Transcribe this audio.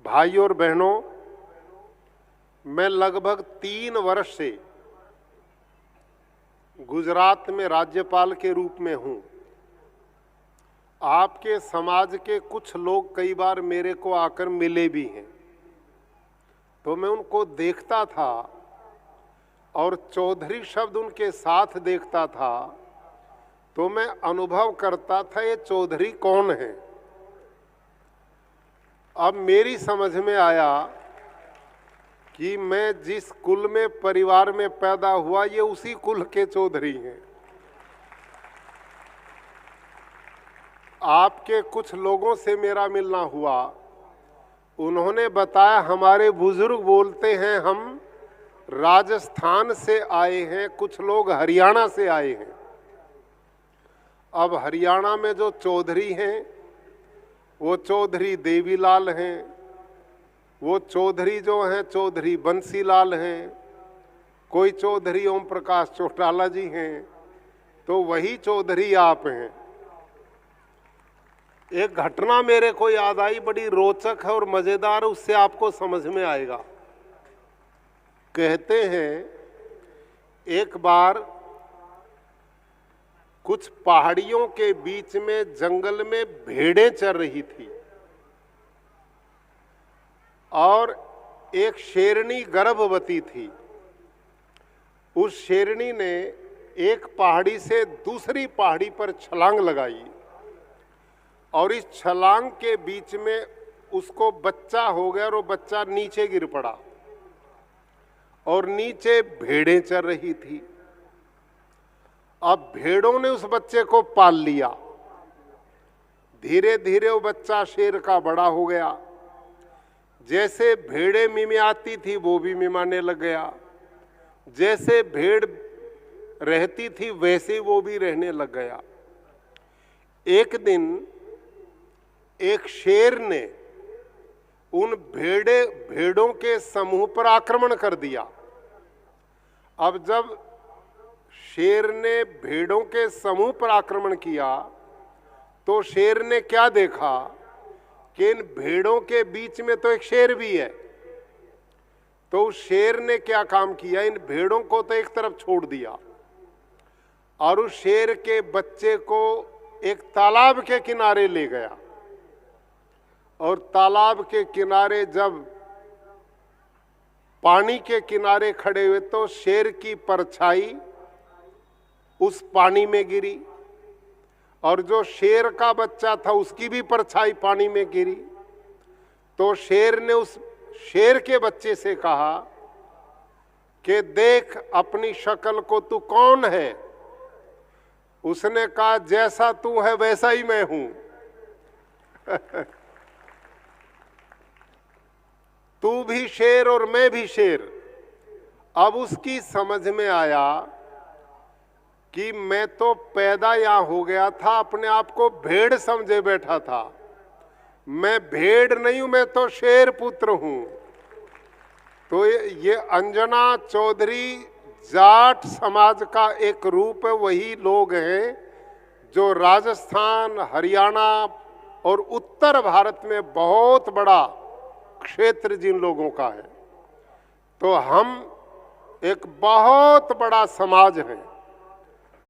भाई और बहनों, मैं लगभग 3 वर्ष से गुजरात में राज्यपाल के रूप में हूँ। आपके समाज के कुछ लोग कई बार मेरे को आकर मिले भी हैं, तो मैं उनको देखता था और चौधरी शब्द उनके साथ देखता था, तो मैं अनुभव करता था ये चौधरी कौन है। अब मेरी समझ में आया कि मैं जिस कुल में परिवार में पैदा हुआ ये उसी कुल के चौधरी हैं। आपके कुछ लोगों से मेरा मिलना हुआ, उन्होंने बताया हमारे बुजुर्ग बोलते हैं हम राजस्थान से आए हैं, कुछ लोग हरियाणा से आए हैं। अब हरियाणा में जो चौधरी हैं वो चौधरी देवीलाल हैं, वो चौधरी जो हैं चौधरी बंसीलाल हैं, कोई चौधरी ओम प्रकाश चौटाला जी हैं, तो वही चौधरी आप हैं। एक घटना मेरे को याद आई, बड़ी रोचक है और मजेदार, उससे आपको समझ में आएगा। कहते हैं एक बार कुछ पहाड़ियों के बीच में जंगल में भेड़ें चर रही थी और एक शेरनी गर्भवती थी। उस शेरनी ने एक पहाड़ी से दूसरी पहाड़ी पर छलांग लगाई और इस छलांग के बीच में उसको बच्चा हो गया और वो बच्चा नीचे गिर पड़ा और नीचे भेड़ें चर रही थी। अब भेड़ों ने उस बच्चे को पाल लिया। धीरे धीरे वो बच्चा शेर का बड़ा हो गया। जैसे भेड़ें मिमियाती थी वो भी मिमाने लग गया, जैसे भेड़ रहती थी वैसे वो भी रहने लग गया। एक दिन एक शेर ने उन भेड़ों के समूह पर आक्रमण कर दिया। अब जब शेर ने भेड़ों के समूह पर आक्रमण किया तो शेर ने क्या देखा कि इन भेड़ों के बीच में तो एक शेर भी है। तो उस शेर ने क्या काम किया, इन भेड़ों को तो एक तरफ छोड़ दिया और उस शेर के बच्चे को एक तालाब के किनारे ले गया और तालाब के किनारे जब पानी के किनारे खड़े हुए तो शेर की परछाई उस पानी में गिरी और जो शेर का बच्चा था उसकी भी परछाई पानी में गिरी। तो शेर ने उस शेर के बच्चे से कहा कि देख अपनी शक्ल को, तू कौन है। उसने कहा जैसा तू है वैसा ही मैं हूं। तू भी शेर और मैं भी शेर। अब उसकी समझ में आया कि मैं तो पैदा यहां हो गया था, अपने आप को भेड़ समझे बैठा था। मैं भेड़ नहीं हूं, मैं तो शेर पुत्र हूं। तो ये अंजना चौधरी जाट समाज का एक रूप है। वही लोग हैं जो राजस्थान, हरियाणा और उत्तर भारत में बहुत बड़ा क्षेत्र जिन लोगों का है। तो हम एक बहुत बड़ा समाज है।